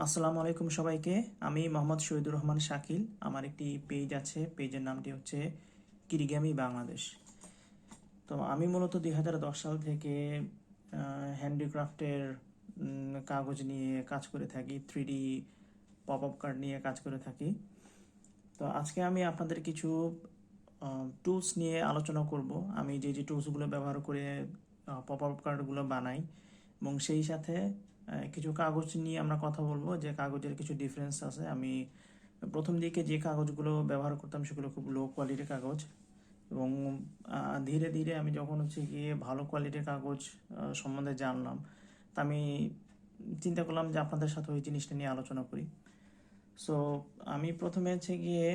আসসালামু আলাইকুম সবাইকে। আমি মোহাম্মদ শহীদুর রহমান শাকিল। আমার একটি পেজ আছে, পেজের নামটি হচ্ছে কিরিগামি বাংলাদেশ। তো আমি মূলত 2010 সাল থেকে হ্যান্ডিক্রাফটের কাগজ নিয়ে কাজ করে থাকি, 3D পপ আপ কার্ড নিয়ে কাজ করে থাকি। তো আজকে আমি আপনাদের কিছু টুলস নিয়ে আলোচনা করব। আমি যে যে টুলসগুলো ব্যবহার করে পপ আপ কার্ডগুলো বানাই, এবং সেই সাথে কিছু কাগজ নিয়ে আমরা কথা বলবো, যে কাগজের কিছু ডিফারেন্স আছে। আমি প্রথম দিকে যে কাগজগুলো ব্যবহার করতাম সেগুলো খুব লো কোয়ালিটির কাগজ, এবং ধীরে ধীরে আমি যখন গিয়ে ভালো কোয়ালিটির কাগজ সম্বন্ধে জানলাম, তা আমি চিন্তা করলাম যে আপনাদের সাথে ওই জিনিসটা নিয়ে আলোচনা করি। সো আমি প্রথমে গিয়ে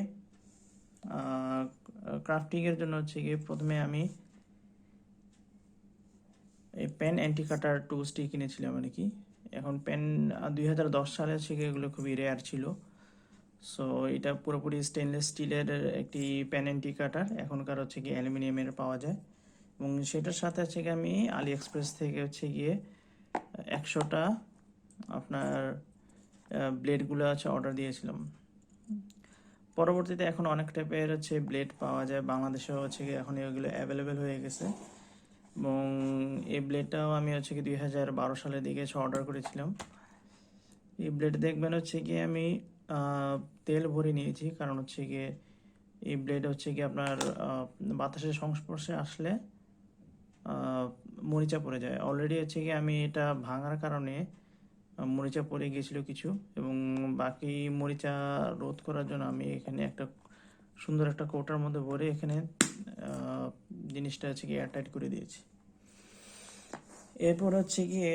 ক্রাফটিংয়ের জন্য গিয়ে প্রথমে আমি এই পেন অ্যান্টি কাটার টুলসটি কিনেছিলাম আর কি। এখন পেন 2010 সালে এগুলো খুবই রেয়ার ছিল। সো এটা পুরোপুরি স্টেনলেস স্টিলের একটি পেন অ্যান্টি কাটার, এখনকার গিয়ে অ্যালুমিনিয়ামের পাওয়া যায়। এবং সেটার সাথে আমি আলি এক্সপ্রেস থেকে গিয়ে 100টা আপনার ব্লেডগুলো অর্ডার দিয়েছিলাম। পরবর্তীতে এখন অনেক টাইপের ব্লেড পাওয়া যায়, বাংলাদেশেও গিয়ে এখন এগুলো অ্যাভেলেবেল হয়ে গেছে। এবং এই ব্লেডটাও আমি 2012 সালের দিকে অর্ডার করেছিলাম। এই ব্লেড দেখবেন গিয়ে আমি তেল ভরে নিয়েছি, কারণ গিয়ে এই ব্লেড গিয়ে আপনার বাতাসের সংস্পর্শে আসলে মরিচা পড়ে যায়। অলরেডি গিয়ে আমি এটা ভাঙার কারণে মরিচা পড়ে গিয়েছিল কিছু, এবং বাকি মরিচা রোধ করার জন্য আমি এখানে একটা সুন্দর একটা কৌটার মধ্যে ভরে এখানে জিনিসটা গিয়ে এয়ারটাইট করে দিয়েছি। এরপর গিয়ে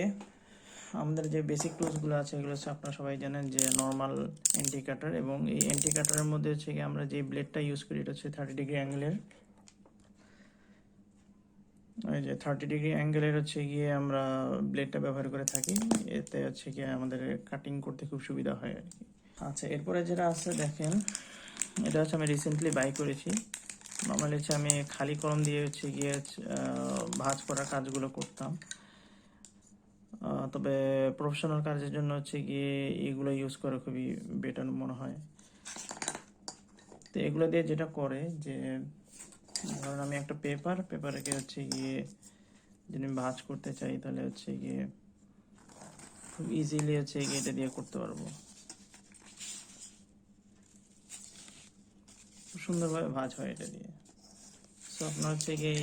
আমাদের যে বেসিক টুলসগুলো আছে এগুলো আপনারা সবাই জানেন, যে নর্মাল অ্যান্টি কাটার। এবং এই অ্যান্টি কাটারের মধ্যে গিয়ে আমরা যে ব্লেডটা ইউজ করি এটা 30 ডিগ্রি অ্যাঙ্গেলের। এই যে 30 ডিগ্রি অ্যাঙ্গেলের গিয়ে আমরা ব্লেডটা ব্যবহার করে থাকি, এতে গিয়ে আমাদের কাটিং করতে খুব সুবিধা হয় আর কি। আচ্ছা, এরপরে যেটা আছে দেখেন, এটা আমি রিসেন্টলি বাই করেছি। নর্মালি আমি খালি কলম দিয়ে গিয়ে ভাঁজ করা কাজগুলো করতাম, তবে প্রফেশনাল কাজের জন্য গিয়ে এগুলো ইউজ করা খুবই বেটার মনে হয়। তো এগুলো দিয়ে যেটা করে, যে ধরুন আমি একটা পেপারকে গিয়ে যদি আমি ভাঁজ করতে চাই, তাহলে গিয়ে খুব ইজিলি গিয়ে এটা দিয়ে করতে পারবো। খুব সুন্দরভাবে ভাঁজ হয় এটা দিয়ে। সো আপনার গিয়ে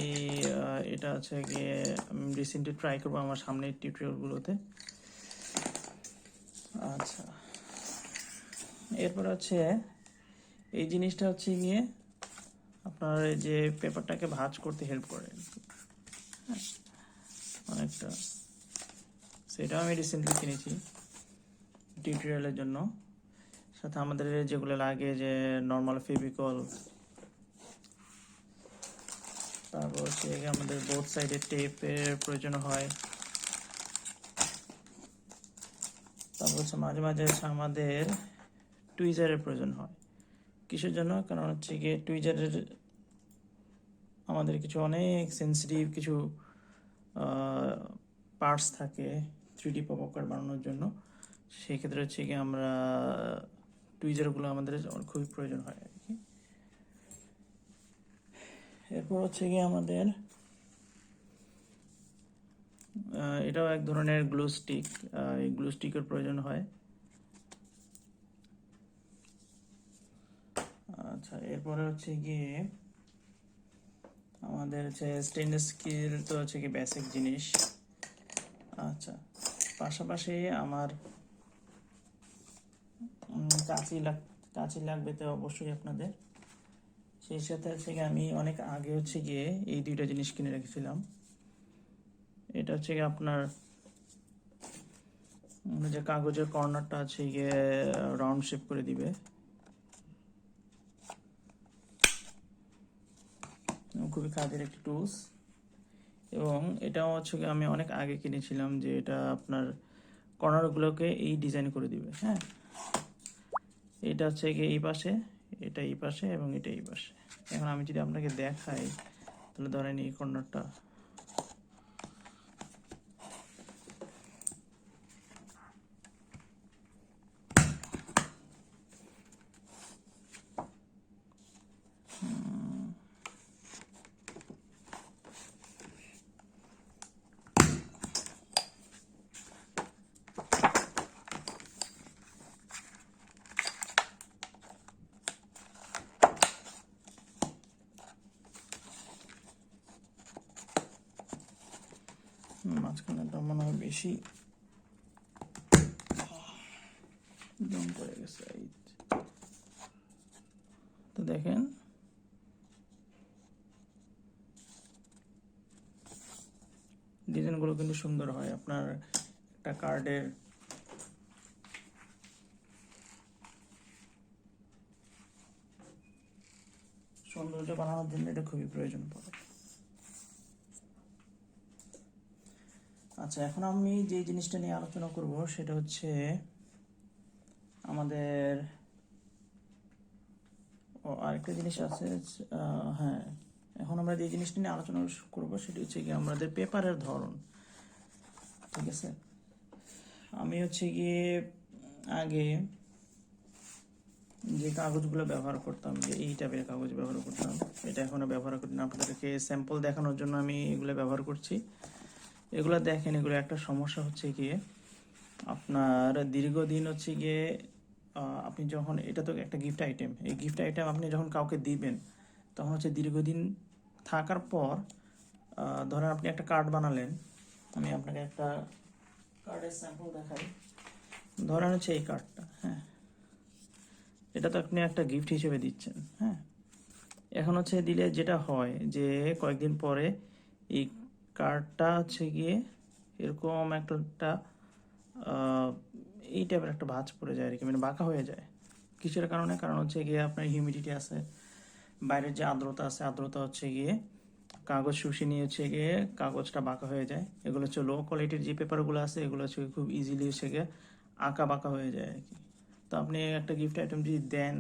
এটা গিয়ে আমি রিসেন্টলি ট্রাই করবো আমার সামনের টিউটোরিয়ালগুলোতে। আচ্ছা, এরপর এই জিনিসটা গিয়ে আপনার যে পেপারটাকে ভাঁজ করতে হেল্প করে অনেকটা। সেটাও আমি রিসেন্টলি কিনেছি টিউটোরিয়ালের জন্য। সাথে আমাদের যেগুলো লাগে, যে নর্মাল ফেভিকল, তারপর আমাদের বোথ সাইডে টেপের প্রয়োজন হয়। তারপর মাঝে মাঝে আমাদের টুইজারের প্রয়োজন হয়। কিসের জন্য? কারণ গিয়ে টুইজারের আমাদের কিছু অনেক সেন্সিটিভ কিছু পার্টস থাকে 3D পপ আপ কার্ড বানানোর জন্য। সেই ক্ষেত্রে গিয়ে আমরা টুইজারগুলো আমাদের খুবই প্রয়োজন হয় আর কি। এরপর গিয়ে আমাদের এটাও এক ধরনের গ্লু স্টিক, এই গ্লু স্টিকের প্রয়োজন হয়। আচ্ছা, এরপরে গিয়ে আমাদের স্টেনলেস স্টিল তো কি বেসিক জিনিস। আচ্ছা, পাশাপাশি আমার কাঁচি লাগবে তো অবশ্যই আপনাদের। সেই সাথে আমি অনেক আগে গিয়ে এই দুইটা জিনিস কিনে রেখেছিলাম। এটা গিয়ে আপনার যে কাগজের কর্নারটা গিয়ে রাউন্ড শেপ করে দিবে, খুবই কাজের একটি টুলস। এবং এটাও আমি অনেক আগে কিনেছিলাম, যে এটা আপনার কর্নারগুলোকে এই ডিজাইন করে দিবে। হ্যাঁ, এটা গিয়ে এই পাশে, এটা এই পাশে, এবং এটা এই পাশে। এখন আমি যদি আপনাকে দেখাই, তাহলে ধরেন এই কর্নারটা, মাঝখানেটা মনে হয় বেশি জং পড়ে গেছে। তো দেখেন ডিজাইনগুলো কিন্তু সুন্দর হয়। আপনার একটা কার্ডের সৌন্দর্য বানানোর জন্য এটা খুবই প্রয়োজন পড়ে। আচ্ছা, এখন আমি যে জিনিসটা নিয়ে আলোচনা করব সেটা হচ্ছে আমাদের আরেকটা জিনিস আছে। হ্যাঁ, এখন আমরা যে জিনিসটা নিয়ে আলোচনা করব সেটা হচ্ছে কি আমাদের পেপারের ধরন। ঠিক আছে, আমি হচ্ছে গিয়ে আগে যে কাগজগুলো ব্যবহার করতাম, যে এই টাইপের কাগজ ব্যবহার করতাম, এটা এখনও ব্যবহার করি না। আপনাদেরকে স্যাম্পল দেখানোর জন্য আমি এগুলো ব্যবহার করছি। এগুলো দেখেন, এগুলো একটা সমস্যা হচ্ছে গিয়ে আপনার দীর্ঘদিন হচ্ছে গিয়ে আপনি যখন, এটা তো একটা গিফট আইটেম, এই গিফট আইটেম আপনি যখন কাউকে দিবেন তখন হচ্ছে দীর্ঘদিন থাকার পর ধরেন আপনি একটা কার্ড বানালেন। আমি আপনাকে একটা কার্ডের স্যাম্পল দেখাই। ধরেন হচ্ছে এই কার্ডটা, হ্যাঁ, এটা তো আপনি একটা গিফট হিসেবে দিচ্ছেন। হ্যাঁ, এখন হচ্ছে দিলে যেটা হয় যে কয়েকদিন পরে এই কার্ডটা হচ্ছে গিয়ে এরকম একটা এই টাইপের একটা ভাঁজ পড়ে যায় আর কি, মানে বাঁকা হয়ে যায়। কিসের কারণে? কারণ হচ্ছে গিয়ে আপনার হিউমিডিটি আছে, বাইরের যে আর্দ্রতা আছে, আর্দ্রতা হচ্ছে গিয়ে কাগজ শুষে নিয়ে হচ্ছে গিয়ে কাগজটা বাঁকা হয়ে যায়। এগুলো হচ্ছে লো কোয়ালিটির যে পেপারগুলো আছে, এগুলো হচ্ছে খুব ইজিলি হচ্ছে গিয়ে আঁকা বাঁকা হয়ে যায় আর কি। তো আপনি একটা গিফট আইটেম যদি দেন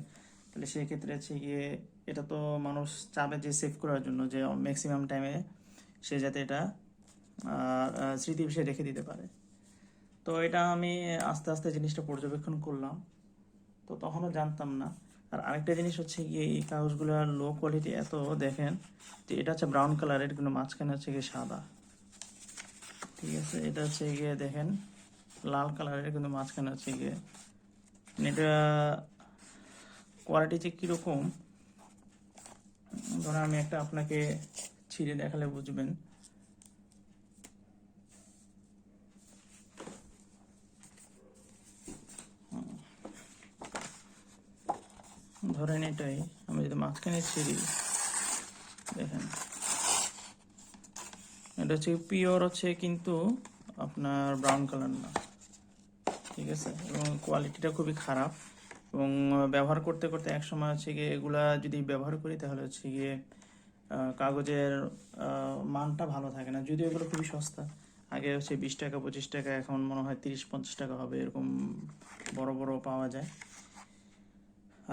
তাহলে সেই ক্ষেত্রে হচ্ছে গিয়ে এটা তো মানুষ চাবে যে সেভ করার জন্য, যে ম্যাক্সিমাম টাইমে সে যাতে এটা স্মৃতি হিসেবে রেখে দিতে পারে। তো এটা আমি আস্তে আস্তে জিনিসটা পর্যবেক্ষণ করলাম, তো তখনও জানতাম না। আর আরেকটা জিনিস হচ্ছে গিয়ে এই কাগজগুলো লো কোয়ালিটি এত, দেখেন যে এটা হচ্ছে ব্রাউন কালারের কিন্তু মাঝখানে হচ্ছে গিয়ে সাদা। ঠিক আছে, এটা হচ্ছে গিয়ে দেখেন লাল কালারের কিন্তু মাঝখানে হচ্ছে গিয়ে, এটা কোয়ালিটি যে কীরকম, ধরো আমি একটা আপনাকে ছিঁড়ে দেখালে বুঝবেন। ধরেন এটাই আমি যদি মাঝখানে ছিঁড়ি, দেখেন এটা হচ্ছে পিওর হচ্ছে কিন্তু আপনার ব্রাউন কালার না। ঠিক আছে, এবং কোয়ালিটিটা খুবই খারাপ, এবং ব্যবহার করতে করতে এক সময় হচ্ছে গিয়ে এগুলা যদি ব্যবহার করি তাহলে হচ্ছে গিয়ে কাগজের মানটা ভালো থাকে না। যদিও এগুলো খুবই সস্তা, আগে হচ্ছে 20 টাকা 25 টাকা, এখন মনে হয় 30-50 টাকা হবে, এরকম বড় বড় পাওয়া যায়।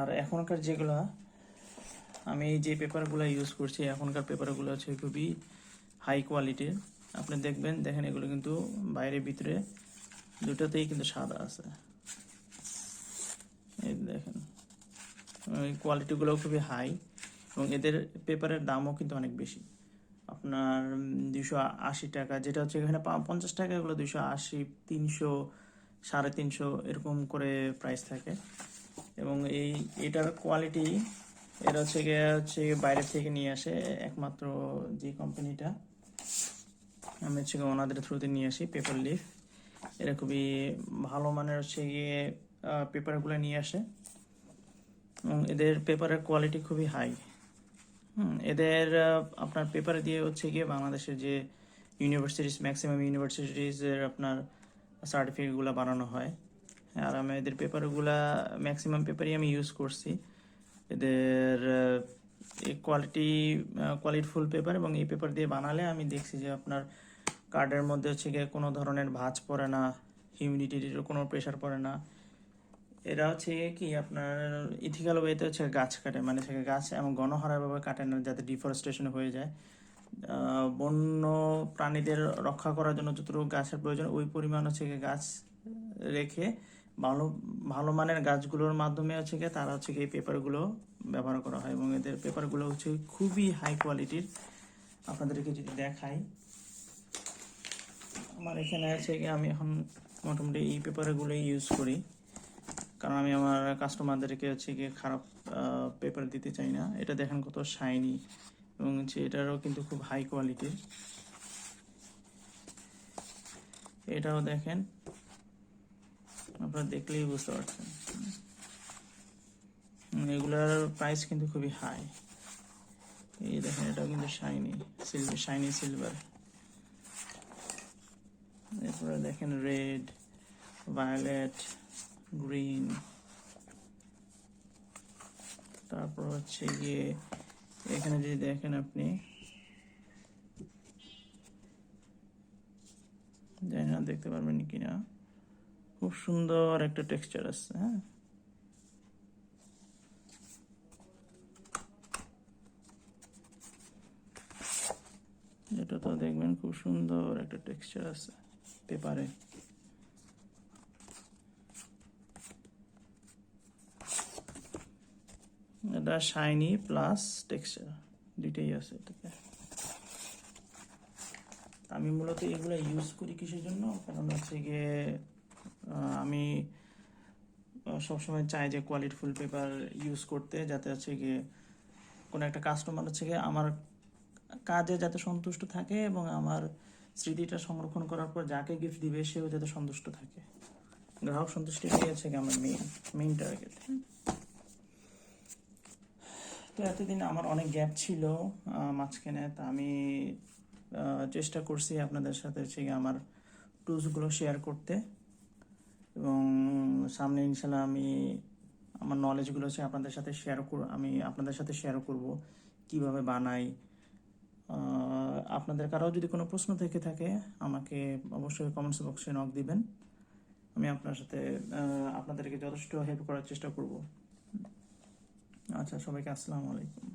আর এখনকার যেগুলা আমি যে পেপারগুলো ইউজ করছি, এখনকার পেপারগুলো হচ্ছে খুবই হাই কোয়ালিটির। আপনি দেখেন এগুলো কিন্তু বাইরে ভিতরে দুটোতেই কিন্তু সাদা আছে। এই দেখেন এই কোয়ালিটিগুলো খুবই হাই, এবং এদের পেপারের দামও কিন্তু অনেক বেশি। আপনার 280 টাকা, যেটা হচ্ছে এখানে 50 টাকা, এগুলো 280, 300, 350 এরকম করে প্রাইস থাকে। এবং এটার কোয়ালিটি, এটা হচ্ছে বাইরের থেকে নিয়ে আসে একমাত্র যে কোম্পানিটা, আমি হচ্ছে ওনাদের থ্রুতে নিয়ে আসি, পেপার লিফ। এরা খুবই ভালো মানের হচ্ছে গিয়ে পেপারগুলো নিয়ে আসে, এবং এদের পেপারের কোয়ালিটি খুবই হাই। এদের আপনার পেপার দিয়ে হচ্ছে গিয়ে বাংলাদেশের যে ম্যাক্সিমাম ইউনিভার্সিটিজের আপনার সার্টিফিকেটগুলো বানানো হয়। আর আমি এদের পেপারগুলা ম্যাক্সিমাম পেপারই আমি ইউজ করছি। এদের এই কোয়ালিটিফুল পেপার, এবং এই পেপার দিয়ে বানালে আমি দেখছি যে আপনার কার্ডের মধ্যে হচ্ছে গিয়ে কোনো ধরনের ভাঁজ পড়ে না, হিউমিডিটির কোনো প্রেশার পড়ে না। এরা হচ্ছে কি আপনার ইথিক্যাল ওয়েতে হচ্ছে গাছ কাটে, মানে হচ্ছে গাছ এমন গণহারাভাবে কাটে না যাতে ডিফরেস্টেশন হয়ে যায়। বন্য প্রাণীদের রক্ষা করার জন্য যতটুকু গাছের প্রয়োজন ওই পরিমাণ হচ্ছে গাছ রেখে ভালো ভালো মানের গাছগুলোর মাধ্যমে হচ্ছে গিয়ে তারা হচ্ছে এই পেপারগুলো ব্যবহার করা হয়, এবং এদের পেপারগুলো হচ্ছে খুবই হাই কোয়ালিটির। আপনাদেরকে যদি দেখাই, আমার এখানে আছে গিয়ে আমি এখন মোটামুটি এই পেপারগুলোই ইউজ করি, কারণ আমি আমার কাস্টমারদেরকে হচ্ছে গিয়ে খারাপ পেপার দিতে চাই না। এটা দেখেন কত শাইনি, এবং হচ্ছে এটারও কিন্তু খুব হাই কোয়ালিটির। এটাও দেখেন, আপনারা দেখলেই বুঝতে পারছেন। এগুলার প্রাইস কিন্তু খুবই হাই। এই দেখেন, এটাও কিন্তু শাইনি সিলভার। এরপরে দেখেন রেড, ভায়োলেট, গ্রিন, তারপর হচ্ছে গিয়ে এখানে যদি দেখেন আপনি, জানি না দেখতে পারবেন কিনা, খুব সুন্দর একটা টেক্সচার আছে। হ্যাঁ, এটা তো দেখবেন খুব সুন্দর একটা টেক্সচার আছে পেপারে। এটা শাইনি প্লাস টেক্সচার দুইটাই আছে এটাতে। আমি মূলত এগুলো ইউজ করি কিসের জন্য, কারণ হচ্ছে গিয়ে আমি সবসময় চাই যে কোয়ালিটিফুল পেপার ইউজ করতে, যাতে হচ্ছে গিয়ে কোনো একটা কাস্টমার হচ্ছে গিয়ে আমার কাজে যাতে সন্তুষ্ট থাকে এবং আমার স্মৃতিটা সংরক্ষণ করার পর যাকে গিফট দিবে সেও যাতে সন্তুষ্ট থাকে। গ্রাহক সন্তুষ্টিটাই হচ্ছে গিয়ে আমার মেইন টার্গেট। তো এতদিন আমার অনেক গ্যাপ ছিল মাঝখানে, তা আমি চেষ্টা করছি আপনাদের সাথে হচ্ছে গিয়ে আমার টুলসগুলো শেয়ার করতে, এবং সামনে ইনশাল্লাহ আমি আমার নলেজগুলো হচ্ছে আমি আপনাদের সাথে শেয়ার করব কিভাবে বানাই। আপনাদের কারো যদি কোনো প্রশ্ন থেকে থাকে আমাকে অবশ্যই কমেন্টস বক্সে নক দিবেন। আমি আপনাদেরকে যথেষ্ট হেল্প করার চেষ্টা করব। আচ্ছা, সবাইকে আসসালামু আলাইকুম।